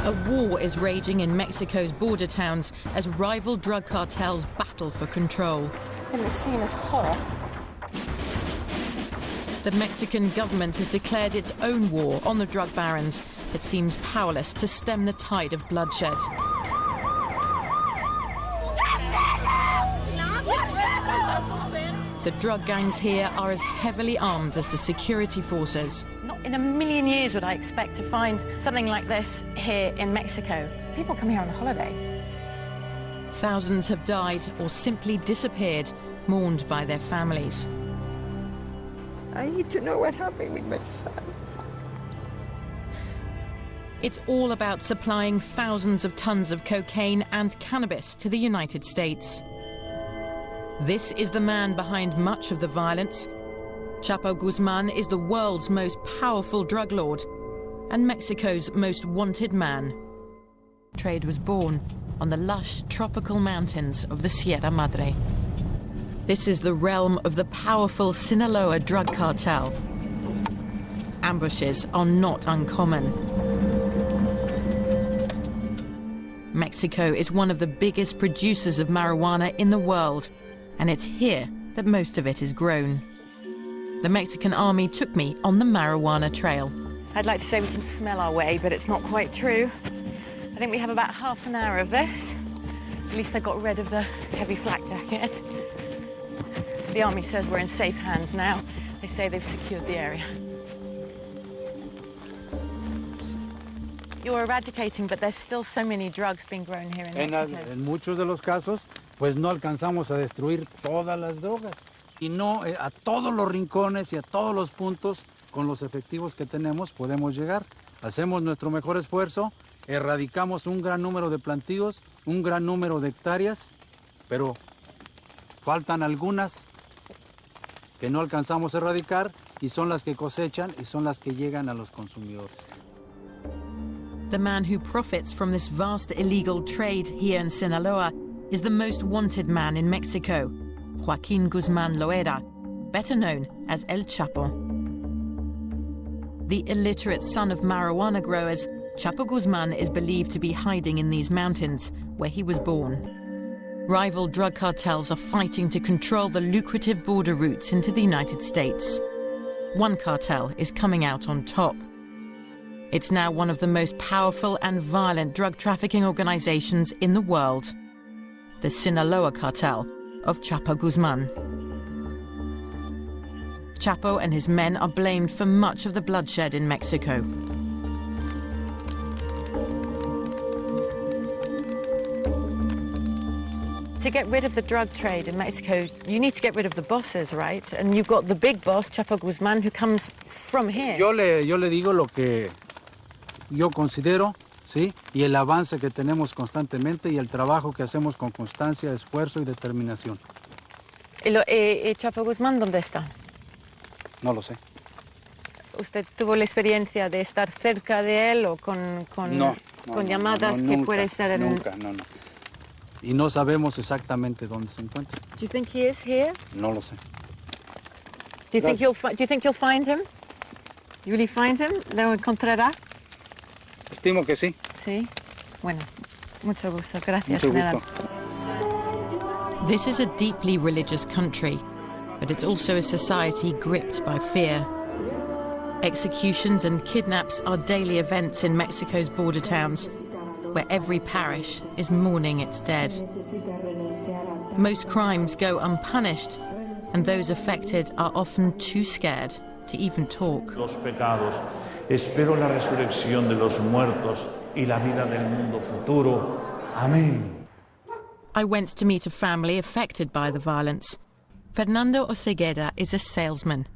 A war is raging in Mexico's border towns as rival drug cartels battle for control. In the scene of horror. The Mexican government has declared its own war on the drug barons, but seems powerless to stem the tide of bloodshed. The drug gangs here are as heavily armed as the security forces. Not in a million years would I expect to find something like this here in Mexico. People come here on holiday. Thousands have died or simply disappeared, mourned by their families. I need to know what happened with my son. It's all about supplying thousands of tons of cocaine and cannabis to the United States. This is the man behind much of the violence. Chapo Guzman is the world's most powerful drug lord and Mexico's most wanted man. Trade was born on the lush tropical mountains of the Sierra Madre. This is the realm of the powerful Sinaloa drug cartel. Ambushes are not uncommon. Mexico is one of the biggest producers of marijuana in the world, and it's here that most of it is grown. The Mexican army took me on the marijuana trail. I'd like to say we can smell our way, but it's not quite true. I think we have about half an hour of this. At least I got rid of the heavy flak jacket. The army says we're in safe hands now. They say they've secured the area. You're eradicating, but there's still so many drugs being grown here in Mexico. En muchos de los casos, pues no alcanzamos a destruir todas las drogas. Y no a todos los rincones y a todos los puntos, con los efectivos que tenemos, podemos llegar. Hacemos nuestro mejor esfuerzo, erradicamos un gran número de plantíos, un gran número de hectáreas, pero faltan algunas que no alcanzamos a erradicar y son las que cosechan y son las que llegan a los consumidores. The man who profits from this vast illegal trade here in Sinaloa is the most wanted man in Mexico, Joaquin Guzman Loera, better known as El Chapo. The illiterate son of marijuana growers, Chapo Guzman is believed to be hiding in these mountains, where he was born. Rival drug cartels are fighting to control the lucrative border routes into the United States. One cartel is coming out on top. It's now one of the most powerful and violent drug trafficking organizations in the world, the Sinaloa cartel of Chapo Guzman. Chapo and his men are blamed for much of the bloodshed in Mexico. To get rid of the drug trade in Mexico, you need to get rid of the bosses, right? And you've got the big boss, Chapo Guzman, who comes from here. Yo le digo lo que yo considero, ¿sí? Y el avance que tenemos constantemente y el trabajo que hacemos con constancia, esfuerzo y determinación. ¿Y Chapo Guzman dónde está? No lo sé. ¿Usted tuvo la experiencia de estar cerca de él o con llamadas que nunca, puede estar en... Nunca, no. Y no sabemos exactamente dónde se encuentra. Do you think he is here? No lo sé. Do you think you'll find him? You really find him? ¿Lo encontrará? Estimo que sí. Sí. Bueno, mucho gusto. Gracias, Mucho general. gusto. This is a deeply religious country, but it's also a society gripped by fear. Executions and kidnaps are daily events in Mexico's border towns, where every parish is mourning its dead. Most crimes go unpunished, and those affected are often too scared to even talk. Los pecados, espero la resurrección de los muertos y la vida del mundo futuro. Amén. I went to meet a family affected by the violence. Fernando Oseguera is a salesman.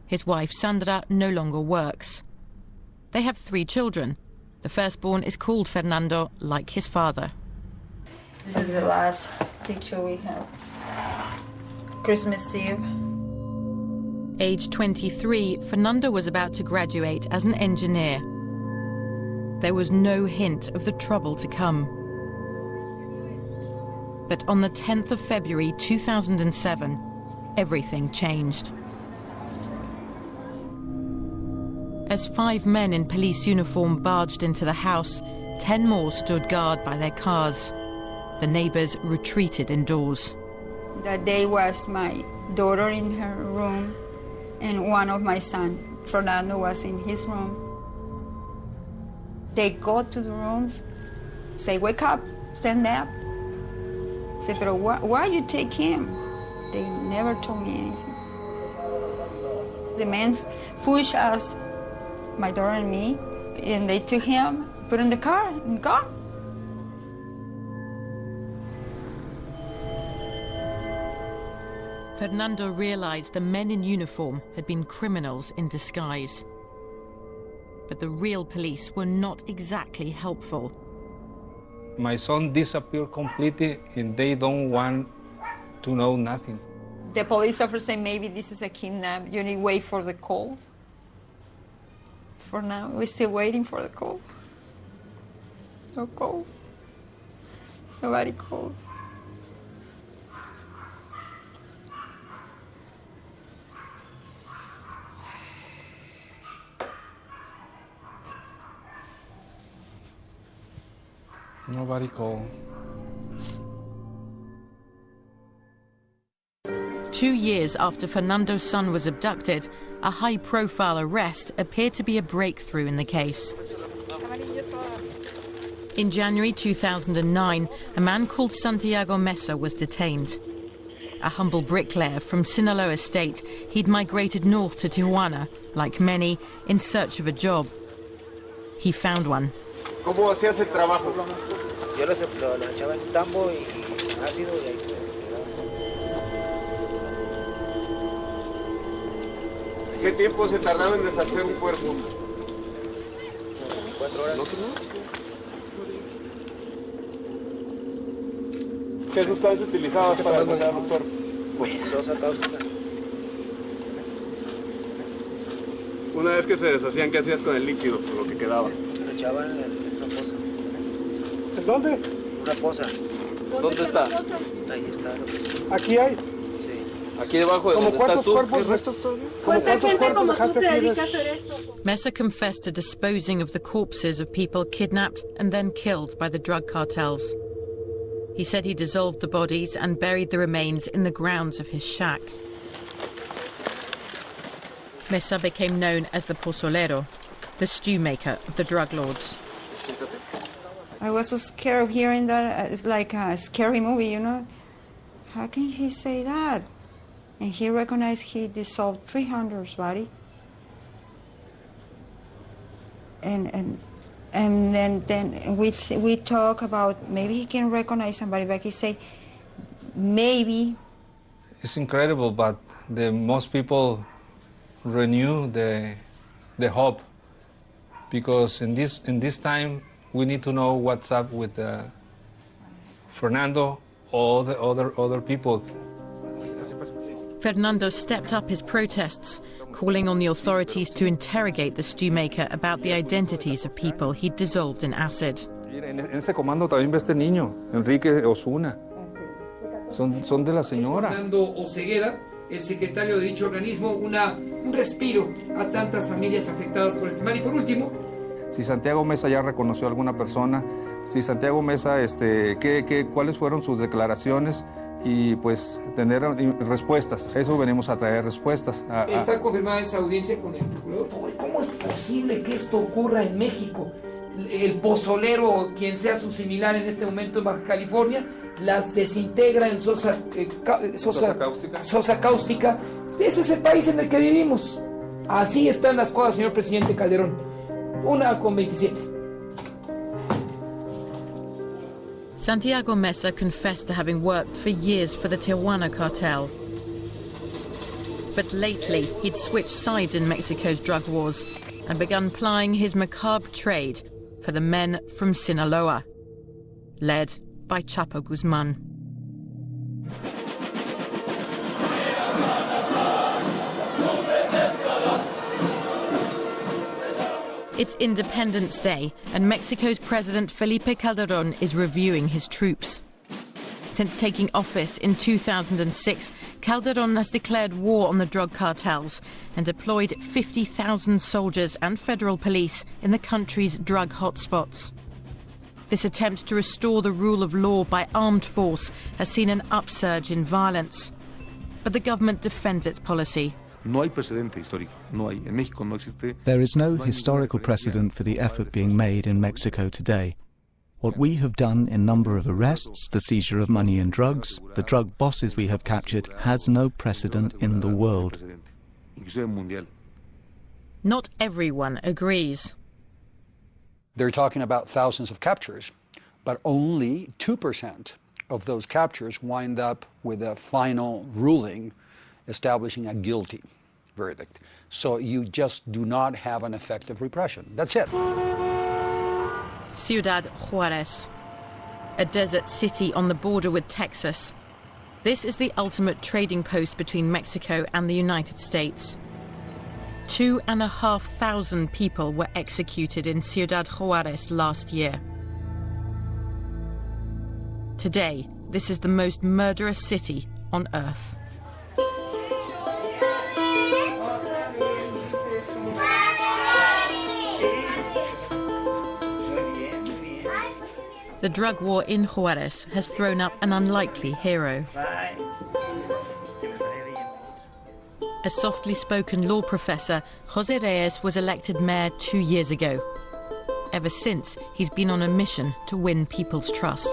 His wife Sandra no longer works. They have 3 children. The firstborn is called Fernando, like his father. This is the last picture we have. Christmas Eve. Age 23, Fernando was about to graduate as an engineer. There was no hint of the trouble to come. But on the 10th of February 2007, everything changed. As 5 men in police uniform barged into the house, 10 more stood guard by their cars. The neighbors retreated indoors. That day was my daughter in her room, and one of my sons, Fernando, was in his room. They go to the rooms, say, wake up, stand up. Say, but why you take him? They never told me anything. The men pushed us, my daughter and me, and they took him, put in the car, and gone. Fernando realized the men in uniform had been criminals in disguise. But the real police were not exactly helpful. My son disappeared completely, and they don't want to know nothing. The police officer said, maybe this is a kidnap. You need to wait for the call. For now, we're still waiting for the call. No call. Nobody calls. Nobody called. 2 years after Fernando's son was abducted, a high-profile arrest appeared to be a breakthrough in the case. In January 2009, a man called Santiago Mesa was detained. A humble bricklayer from Sinaloa state, he'd migrated north to Tijuana, like many, in search of a job. He found one. ¿Cómo hacías el trabajo? Yo los echaba en tambo y ácido y ahí se les quedaba. ¿Qué tiempo se tardaba en deshacer un cuerpo? Unos 4 horas. ¿Qué sustancias utilizabas para deshacer los cuerpos? Sosa cáustica. Una vez que se deshacían, ¿qué hacías con el líquido, con lo que quedaba? Lo echaban en una poza. ¿En dónde? Una poza. ¿Dónde está? Ahí está. ¿Aquí hay? Sí. Aquí debajo de donde estás tú. ¿Cuántos cuerpos restos todavía? ¿Cuántos cuerpos dejaste aquí? Mesa confessed to disposing of the corpses of people kidnapped and then killed by the drug cartels. He said he dissolved the bodies and buried the remains in the grounds of his shack. Mesa became known as the pozolero, the stew maker of the drug lords. I was so scared of hearing that. It's like a scary movie, you know. How can he say that? And he recognized he dissolved 300's body. And then we talk about maybe he can recognize somebody, but he say maybe. It's incredible, but most people renew the hope, because in this time we need to know what's up with Fernando or the other people. Fernando stepped up his protests, calling on the authorities to interrogate the stew maker about the identities of people he'd dissolved in acid. En ese comando también ve este niño, Enrique Osuna. Son de la señora. Fernando Oseguera, el secretario de dicho organismo, un respiro a tantas familias afectadas por este mal. Y por último, si Santiago Mesa ya reconoció a alguna persona, si Santiago Mesa, cuáles fueron sus declaraciones, y pues tener respuestas. Eso venimos a traer respuestas. Está confirmada esa audiencia con el procurador. ¿Cómo es posible que esto ocurra en México? El pozolero, quien sea su similar en este momento en Baja California, las desintegra en sosa cáustica. Ese es el país en el que vivimos. Así están las cosas, señor presidente Calderón. 1:27. Santiago Mesa confessed to having worked for years for the Tijuana cartel. But lately, he'd switched sides in Mexico's drug wars and begun plying his macabre trade for the men from Sinaloa, led by Chapo Guzman. It's Independence Day, and Mexico's President Felipe Calderón is reviewing his troops. Since taking office in 2006, Calderón has declared war on the drug cartels and deployed 50,000 soldiers and federal police in the country's drug hotspots. This attempt to restore the rule of law by armed force has seen an upsurge in violence. But the government defends its policy. No hay precedente histórico. No hay. En México no existe. There is no historical precedent for the effort being made in Mexico today. What we have done in number of arrests, the seizure of money and drugs, the drug bosses we have captured, has no precedent in the world. Not everyone agrees. They're talking about thousands of captures, but only 2% of those captures wind up with a final ruling establishing a guilty verdict. So you just do not have an effective repression. That's it. Ciudad Juárez, a desert city on the border with Texas. This is the ultimate trading post between Mexico and the United States. 2,500 people were executed in Ciudad Juárez last year. Today, this is the most murderous city on earth. The drug war in Juárez has thrown up an unlikely hero. A softly spoken law professor, José Reyes was elected mayor 2 years ago. Ever since, he's been on a mission to win people's trust.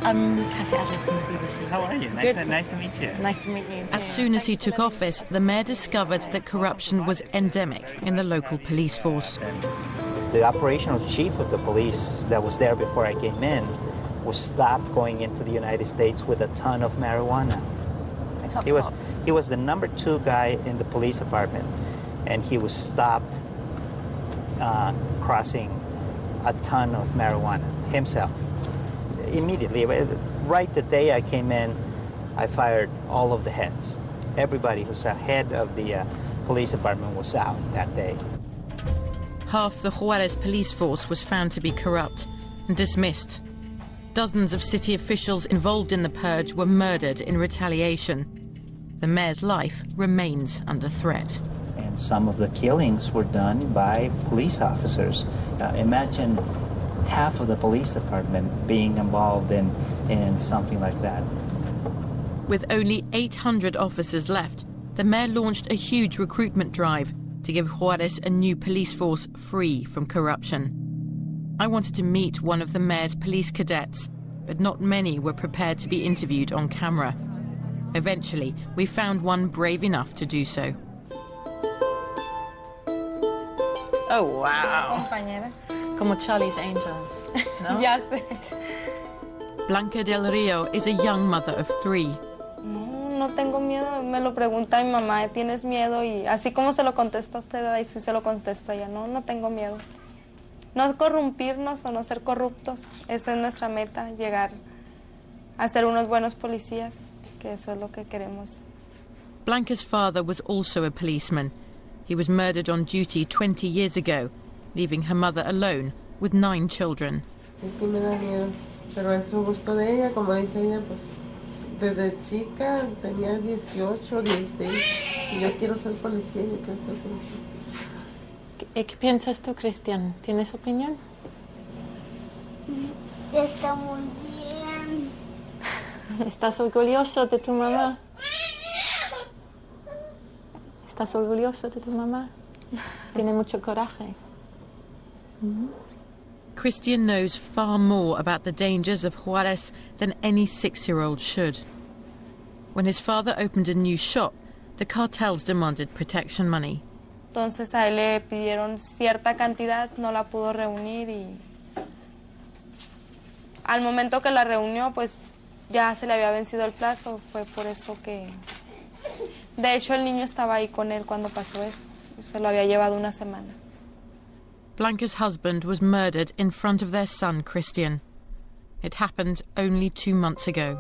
I'm Cassie Adler from the BBC. How are you? Nice to meet you. Nice to meet you. As soon as he took office, the mayor discovered that corruption was endemic in the local police force. The operational chief of the police that was there before I came in was stopped going into the United States with a ton of marijuana. He was the number 2 guy in the police department, and he was stopped crossing a ton of marijuana himself. Immediately, right the day I came in, I fired all of the heads. Everybody who's a head of the police department was out that day. Half the Juárez police force was found to be corrupt and dismissed. Dozens of city officials involved in the purge were murdered in retaliation. The mayor's life remains under threat. And some of the killings were done by police officers. Imagine half of the police department being involved in something like that. With only 800 officers left, the mayor launched a huge recruitment drive to give Juárez a new police force free from corruption. I wanted to meet one of the mayor's police cadets, but not many were prepared to be interviewed on camera. Eventually, we found one brave enough to do so. Oh, wow. Como Charlie's Angels. No? Ya sé. Blanca del Rio is a young mother of 3. No tengo miedo, me lo pregunta mi mamá, ¿tienes miedo? Y así como se lo contesta a usted, ahí sí se lo contesto a ella, no tengo miedo. No corrompirnos o no ser corruptos, esa es nuestra meta, llegar a ser unos buenos policías, que eso es lo que queremos. Blanca's father was also a policeman. He was murdered on duty 20 years ago, leaving her mother alone with 9 children. Sí me da miedo, pero es un gusto de ella, como dice ella, pues desde chica tenía 18, 16, y yo quiero ser policía, yo quiero ser policía. ¿Qué piensas tú, Cristian? ¿Tienes opinión? Está muy bien. ¿Estás orgulloso de tu mamá? ¿Estás orgulloso de tu mamá? Tiene mucho coraje. Christian knows far more about the dangers of Juárez than any 6-year-old should. When his father opened a new shop, the cartels demanded protection money. Entonces a él le pidieron cierta cantidad, no la pudo reunir y al momento que la reunió, pues ya se le había vencido el plazo, fue por eso que... De hecho, el niño estaba ahí con él cuando pasó eso, se lo había llevado una semana. Blanca's husband was murdered in front of their son, Christian. It happened only 2 months ago.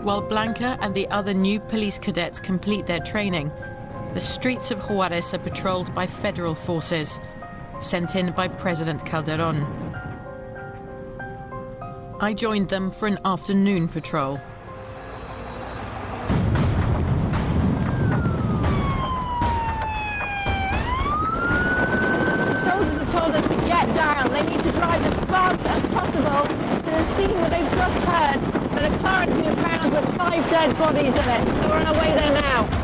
While Blanca and the other new police cadets complete their training, the streets of Juárez are patrolled by federal forces, sent in by President Calderón. I joined them for an afternoon patrol. told us to get down. They need to drive as fast as possible to the scene where they've just heard that a car has been found with 5 dead bodies in it. So we're on our way there now.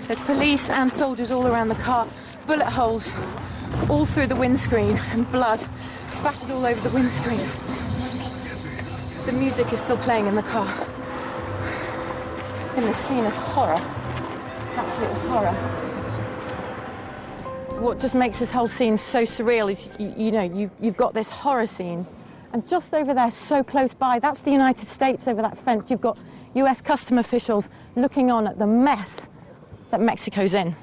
There's police and soldiers all around the car, bullet holes all through the windscreen and blood spattered all over the windscreen. The music is still playing in the car. In this scene of horror, absolute horror. What just makes this whole scene so surreal is, you know, you've got this horror scene, and just over there, so close by, that's the United States over that fence. You've got US custom officials looking on at the mess that Mexico's in.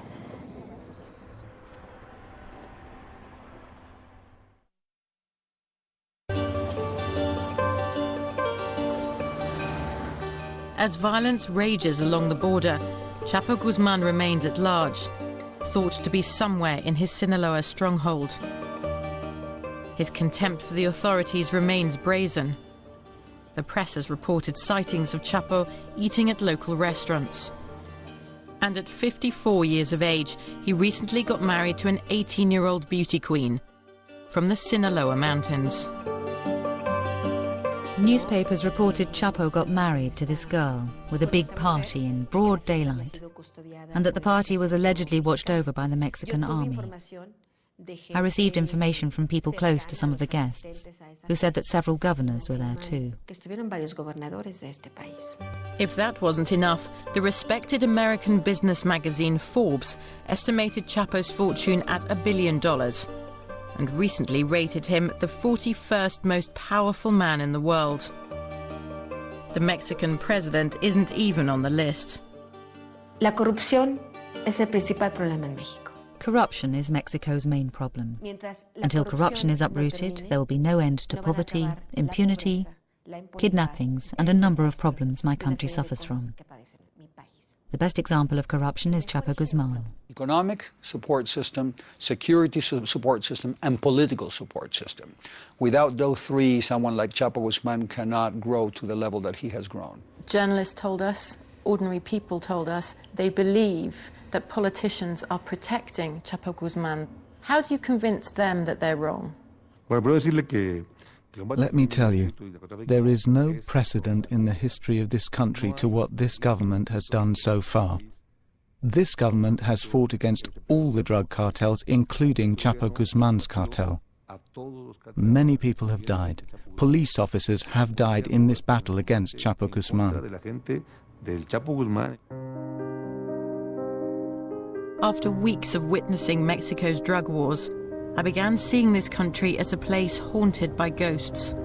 As violence rages along the border, Chapo Guzman remains at large, thought to be somewhere in his Sinaloa stronghold. His contempt for the authorities remains brazen. The press has reported sightings of Chapo eating at local restaurants. And at 54 years of age, he recently got married to an 18-year-old beauty queen from the Sinaloa mountains. Newspapers reported Chapo got married to this girl with a big party in broad daylight, and that the party was allegedly watched over by the Mexican army. I received information from people close to some of the guests, who said that several governors were there too. If that wasn't enough, the respected American business magazine Forbes estimated Chapo's fortune at $1 billion and recently rated him the 41st most powerful man in the world. The Mexican president isn't even on the list. La corrupción es el principal problema en México. Corruption is Mexico's main problem. Until corruption is uprooted, there will be no end to poverty, impunity, kidnappings, and a number of problems my country suffers from. The best example of corruption is Chapo Guzman. Economic support system, security support system, and political support system. Without those three, someone like Chapo Guzman cannot grow to the level that he has grown. Journalists told us, ordinary people told us, they believe that politicians are protecting Chapo Guzman. How do you convince them that they're wrong? Let me tell you, there is no precedent in the history of this country to what this government has done so far. This government has fought against all the drug cartels, including Chapo Guzman's cartel. Many people have died. Police officers have died in this battle against Chapo Guzman. After weeks of witnessing Mexico's drug wars, I began seeing this country as a place haunted by ghosts.